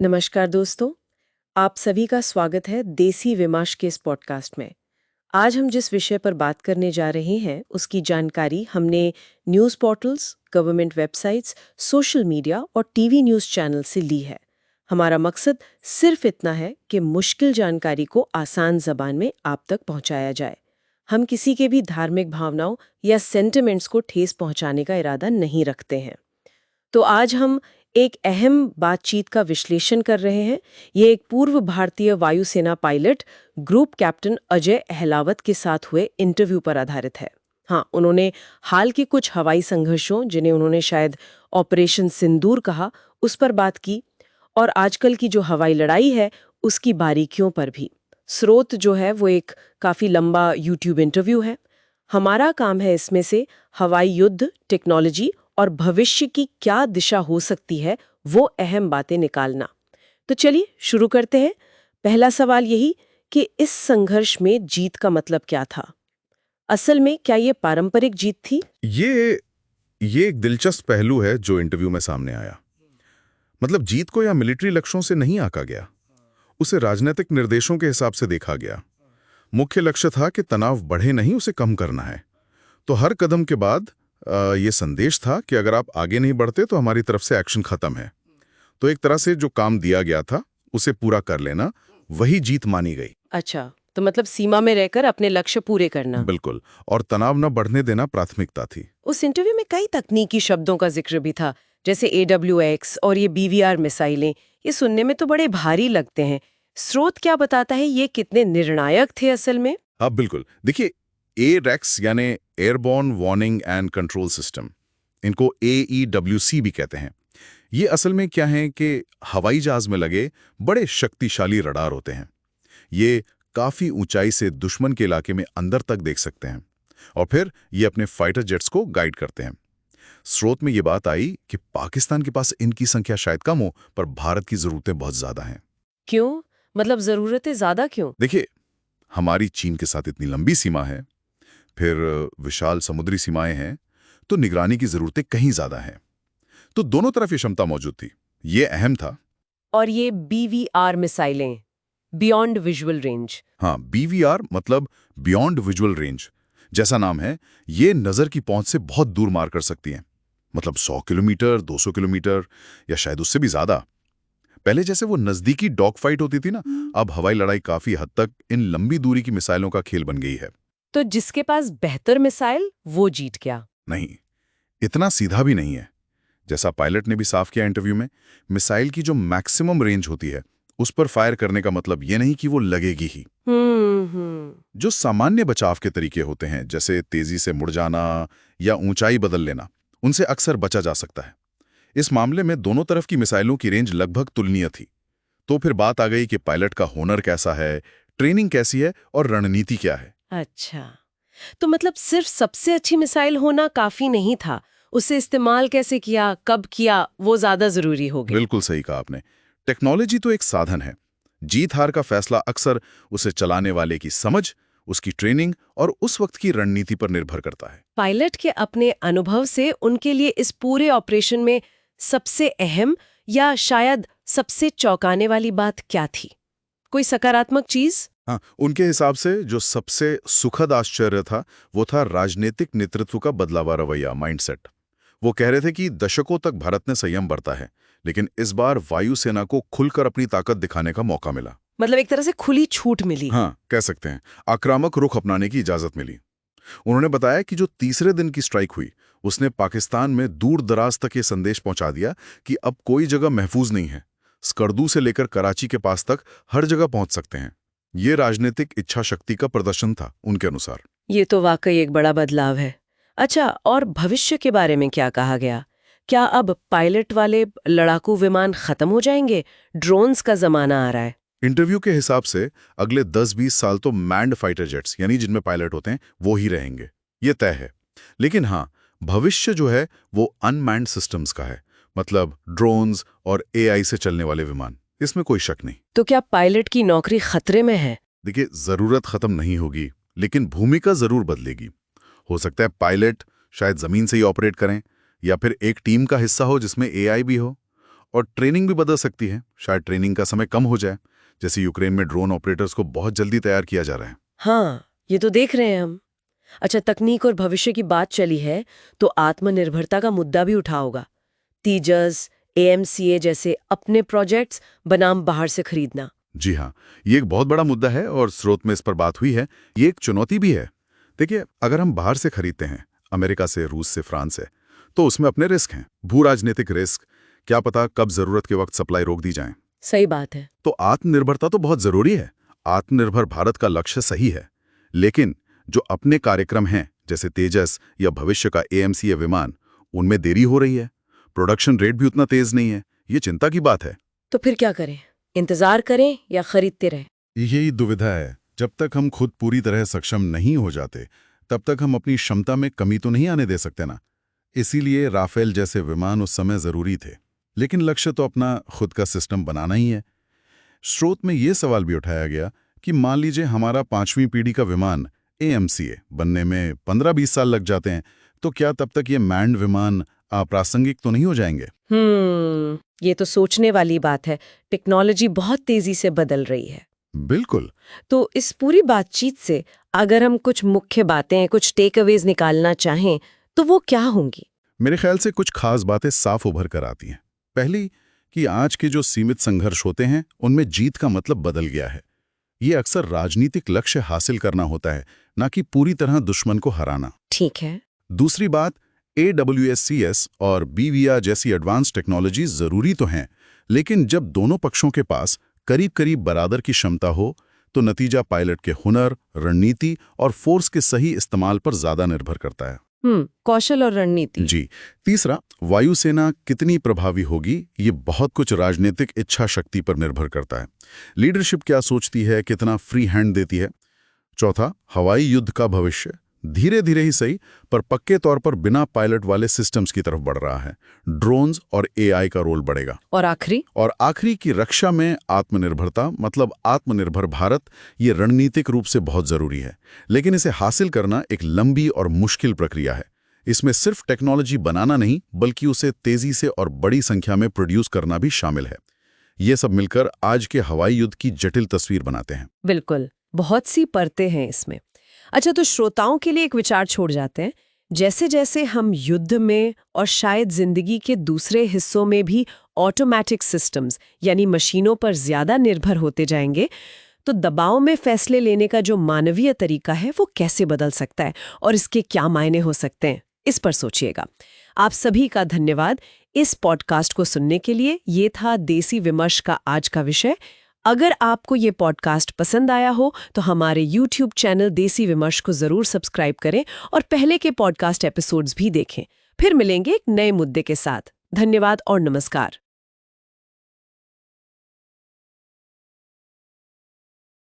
नमस्कार दोस्तों, आप सभी का स्वागत है देसी विमर्श के इस पॉडकास्ट में। आज हम जिस विषय पर बात करने जा रहे हैं, उसकी जानकारी हमने news portals, government websites, social media और टीवी न्यूज़ चैनल से ली है। हमारा मकसद सिर्फ इतना है कि मुश्किल जानकारी को आसान ज़बान में आप तक पहुंचाया जाए। हम किसी के भी धार्मिक भावनाओं या सेंटिमेंट्स को ठेस पहुंचाने का इरादा नहीं रखते हैं। तो आज हम एक अहम बातचीत का विश्लेषण कर रहे हैं। ये एक पूर्व भारतीय वायुसेना pilot group captain Ajay Ahlawat के साथ हुए इंटरव्यू पर आधारित है। हाँ, उन्होंने हाल के कुछ हवाई संघर्षों, जिन्हें उन्होंने शायद ऑपरेशन सिंदूर कहा, उस पर बात की और आजकल की जो हवाई लड़ाई है उसकी बारीकियों पर भी। स्रोत जो है वो एक काफ़ी लंबा यूट्यूब इंटरव्यू है। हमारा काम है इसमें से हवाई युद्ध, टेक्नोलॉजी और भविष्य की क्या दिशा हो सकती है वो अहम बातें निकालना। तो चलिए शुरू करते हैं। पहला सवाल यही कि इस संघर्ष में जीत का मतलब क्या था? असल में क्या ये पारंपरिक जीत थी? ये एक दिलचस्प पहलू है जो इंटरव्यू में सामने आया। मतलब जीत को या मिलिट्री लक्ष्यों से नहीं आंका गया, उसे राजनीतिक निर्देशों के हिसाब से देखा गया। मुख्य लक्ष्य था कि तनाव बढ़े नहीं, उसे कम करना है। तो हर कदम के बाद ये संदेश था कि अगर आप आगे नहीं बढ़ते तो हमारी तरफ से एक्शन खत्म है। तो एक तरह से जो काम दिया गया था उसे पूरा कर लेना, वही जीत मानी गई। अच्छा, तो मतलब सीमा में रहकर अपने लक्ष्य पूरे करना। बिल्कुल, और तनाव न बढ़ने देना प्राथमिकता थी। उस इंटरव्यू में कई तकनीकी शब्दों का जिक्र भी था, जैसे AWX और ये BVR मिसाइलें। ये सुनने में तो बड़े भारी लगते हैं। स्रोत क्या बताता है, ये कितने निर्णायक थे असल में? हाँ बिल्कुल, देखिए AREX यानी airborne warning and control system, इनको AEWC भी कहते हैं। ये असल में क्या है कि हवाई जहाज में लगे बड़े शक्तिशाली रडार होते हैं। ये काफी ऊंचाई से दुश्मन के इलाके में अंदर तक देख सकते हैं और फिर ये अपने फाइटर जेट्स को गाइड करते हैं। स्रोत में ये बात आई कि पाकिस्तान के पास इनकी संख्या शायद कम हो, पर भारत की जरूरतें बहुत ज्यादा हैं। क्यों? मतलब जरूरतें ज्यादा क्यों? देखिए, हमारी चीन के साथ इतनी लंबी सीमा है, फिर विशाल समुद्री सीमाएं हैं, तो निगरानी की जरूरतें कहीं ज्यादा हैं। तो दोनों तरफ ये क्षमता मौजूद थी, ये अहम था। और ये BVR मिसाइलें, बियॉन्ड विजुअल रेंज। हाँ, BVR मतलब बियॉन्ड विजुअल रेंज, जैसा नाम है, ये नजर की पहुंच से बहुत दूर मार कर सकती हैं। मतलब 100 किलोमीटर, 200 किलोमीटर या शायद उससे भी ज्यादा। पहले जैसे वो नजदीकी डॉग फाइट होती थी ना, अब हवाई लड़ाई काफी हद तक इन लंबी दूरी की मिसाइलों का खेल बन गई है। तो जिसके पास बेहतर मिसाइल वो जीत गया? नहीं, इतना सीधा भी नहीं है। जैसा पायलट ने भी साफ किया इंटरव्यू में, मिसाइल की जो मैक्सिमम रेंज होती है उस पर फायर करने का मतलब ये नहीं कि वो लगेगी ही। जो सामान्य बचाव के तरीके होते हैं, जैसे तेजी से मुड़ जाना या ऊंचाई बदल लेना, उनसे अक्सर बचा जा सकता है। इस मामले में दोनों तरफ की मिसाइलों की रेंज लगभग तुलनीय थी। तो फिर बात आ गई कि पायलट का हुनर कैसा है, ट्रेनिंग कैसी है और रणनीति क्या है। अच्छा, तो मतलब सिर्फ सबसे अच्छी मिसाइल होना काफी नहीं था, उसे इस्तेमाल कैसे किया, कब किया, वो ज्यादा जरूरी हो गया। बिल्कुल सही कहा आपने। टेक्नोलॉजी तो एक साधन है, जीत हार का फैसला अक्सर उसे चलाने वाले की समझ, उसकी ट्रेनिंग और उस वक्त की रणनीति पर निर्भर करता है। पायलट के अपने अनुभव से उनके लिए इस पूरे ऑपरेशन में सबसे अहम या शायद सबसे चौंकाने वाली बात क्या थी? कोई सकारात्मक चीज? हाँ, उनके हिसाब से जो सबसे सुखद आश्चर्य था वो था राजनीतिक नेतृत्व का बदलावा रवैया, माइंडसेट। वो कह रहे थे कि दशकों तक भारत ने संयम बरता है, लेकिन इस बार वायुसेना को खुलकर अपनी ताकत दिखाने का मौका मिला। मतलब एक तरह से खुली छूट मिली। हाँ, कह सकते हैं, आक्रामक रुख अपनाने की इजाजत मिली। उन्होंने बताया कि जो तीसरे दिन की स्ट्राइक हुई, उसने पाकिस्तान में दूर दराज तक ये संदेश पहुंचा दिया कि अब कोई जगह महफूज नहीं है। स्कर्दू से लेकर कराची के पास तक हर जगह पहुंच सकते हैं। ये राजनीतिक इच्छा शक्ति का प्रदर्शन था उनके अनुसार। ये तो वाकई एक बड़ा बदलाव है। अच्छा, और भविष्य के बारे में क्या कहा गया? क्या अब पायलट वाले लड़ाकू विमान खत्म हो जाएंगे? ड्रोन्स का जमाना आ रहा है। इंटरव्यू के हिसाब से अगले 10-20 साल तो मैंड फाइटर जेट्स, यानी जिनमें पायलट होते हैं, वो ही रहेंगे, ये तय है। लेकिन हाँ, भविष्य जो है वो अनमैन्ड सिस्टम्स का है, मतलब ड्रोन्स और AI से चलने वाले विमान, इसमें कोई शक नहीं। तो क्या पायलट की नौकरी खतरे में है? देखिए, जरूरत खत्म नहीं होगी, लेकिन भूमिका जरूर बदलेगी। हो सकता है पायलट शायद जमीन से ही ऑपरेट करें, या फिर एक टीम का हिस्सा हो जिसमें AI भी हो। और ट्रेनिंग भी बदल सकती है। शायद ट्रेनिंग का समय कम हो जाए, जैसे यूक्रेन में ड्रोन ऑपरेटर्स को बहुत जल्दी तैयार किया जा रहा है। हाँ, ये तो देख रहे हैं हम। अच्छा, तकनीक और भविष्य की बात चली है तो आत्मनिर्भरता का मुद्दा भी उठा होगा। तेजस, एएमसीए जैसे अपने प्रोजेक्ट्स बनाम बाहर से खरीदना। जी हाँ, ये एक बहुत बड़ा मुद्दा है और स्रोत में इस पर बात हुई है। ये एक चुनौती भी है। देखिए, अगर हम बाहर से खरीदते हैं, अमेरिका से, रूस से, फ्रांस से, तो उसमें अपने रिस्क हैं, भू राजनीतिक रिस्क, क्या पता कब जरूरत के वक्त सप्लाई रोक दी जाए। सही बात है। तो आत्मनिर्भरता तो बहुत जरूरी है। आत्मनिर्भर भारत का लक्ष्य सही है, लेकिन जो अपने कार्यक्रम हैं, जैसे तेजस या भविष्य का एएमसीए विमान, उनमें देरी हो रही है। प्रोडक्शन रेट भी उतना तेज नहीं है। ये चिंता की बात है। तो फिर क्या करें? इंतजार करें या खरीदते रहें? यही दुविधा है। जब तक हम खुद पूरी तरह सक्षम नहीं हो जाते, तब तक हम अपनी क्षमता में कमी तो नहीं आने दे सकते ना। इसीलिए राफेल जैसे विमान उस समय जरूरी थे, लेकिन लक्ष्य तो अपना खुद का सिस्टम बनाना ही है। स्रोत में ये सवाल भी उठाया गया कि मान लीजिए हमारा 5वीं पीढ़ी का विमान एएमसीए बनने में 15-20 साल लग जाते हैं, तो क्या तब तक ये मैंड विमान अप्रासंगिक तो नहीं हो जाएंगे? ये तो सोचने वाली बात है। टेक्नोलॉजी बहुत तेजी से बदल रही है। बिल्कुल। तो इस पूरी बातचीत से अगर हम कुछ मुख्य बातें, कुछ टेक अवेज निकालना चाहें, तो वो क्या होंगी? मेरे ख्याल से कुछ खास बातें साफ उभर कर आती हैं। पहली, कि आज के जो सीमित संघर्ष होते हैं, उनमें जीत का मतलब बदल गया है। ये अक्सर राजनीतिक लक्ष्य हासिल करना होता है, ना कि पूरी तरह दुश्मन को हराना। ठीक है। दूसरी बात, AWSCS और BVR जैसी एडवांस टेक्नोलॉजी जरूरी तो हैं, लेकिन जब दोनों पक्षों के पास करीब करीब बराबर की क्षमता हो, तो नतीजा पायलट के हुनर, रणनीति और फोर्स के सही इस्तेमाल पर ज्यादा निर्भर करता है। कौशल और रणनीति। जी। तीसरा, वायुसेना कितनी प्रभावी होगी, ये बहुत कुछ राजनीतिक इच्छा शक्ति पर निर्भर करता है। लीडरशिप क्या सोचती है, कितना फ्री हैंड देती है। चौथा, हवाई युद्ध का भविष्य धीरे धीरे ही सही, पर पक्के तौर पर बिना पायलट वाले सिस्टम्स की तरफ बढ़ रहा है। ड्रोन्स और AI का रोल बढ़ेगा। और आखिरी की रक्षा में आत्मनिर्भरता, मतलब आत्मनिर्भर भारत, ये रणनीतिक रूप से बहुत जरूरी है, लेकिन इसे हासिल करना एक लंबी और मुश्किल प्रक्रिया है। इसमें सिर्फ टेक्नोलॉजी बनाना नहीं, बल्कि उसे तेजी से और बड़ी संख्या में प्रोड्यूस करना भी शामिल है। ये सब मिलकर आज के हवाई युद्ध की जटिल तस्वीर बनाते हैं। बिल्कुल, बहुत सी परतें हैं इसमें। अच्छा, तो श्रोताओं के लिए एक विचार छोड़ जाते हैं। जैसे जैसे हम युद्ध में और शायद जिंदगी के दूसरे हिस्सों में भी ऑटोमेटिक सिस्टम्स यानी मशीनों पर ज्यादा निर्भर होते जाएंगे, तो दबाव में फैसले लेने का जो मानवीय तरीका है वो कैसे बदल सकता है और इसके क्या मायने हो सकते हैं, इस पर सोचिएगा। आप सभी का धन्यवाद इस पॉडकास्ट को सुनने के लिए। ये था देसी विमर्श का आज का विषय। अगर आपको ये पॉडकास्ट पसंद आया हो तो हमारे YouTube चैनल देसी विमर्श को जरूर सब्सक्राइब करें और पहले के पॉडकास्ट एपिसोड्स भी देखें। फिर मिलेंगे एक नए मुद्दे के साथ। धन्यवाद और नमस्कार।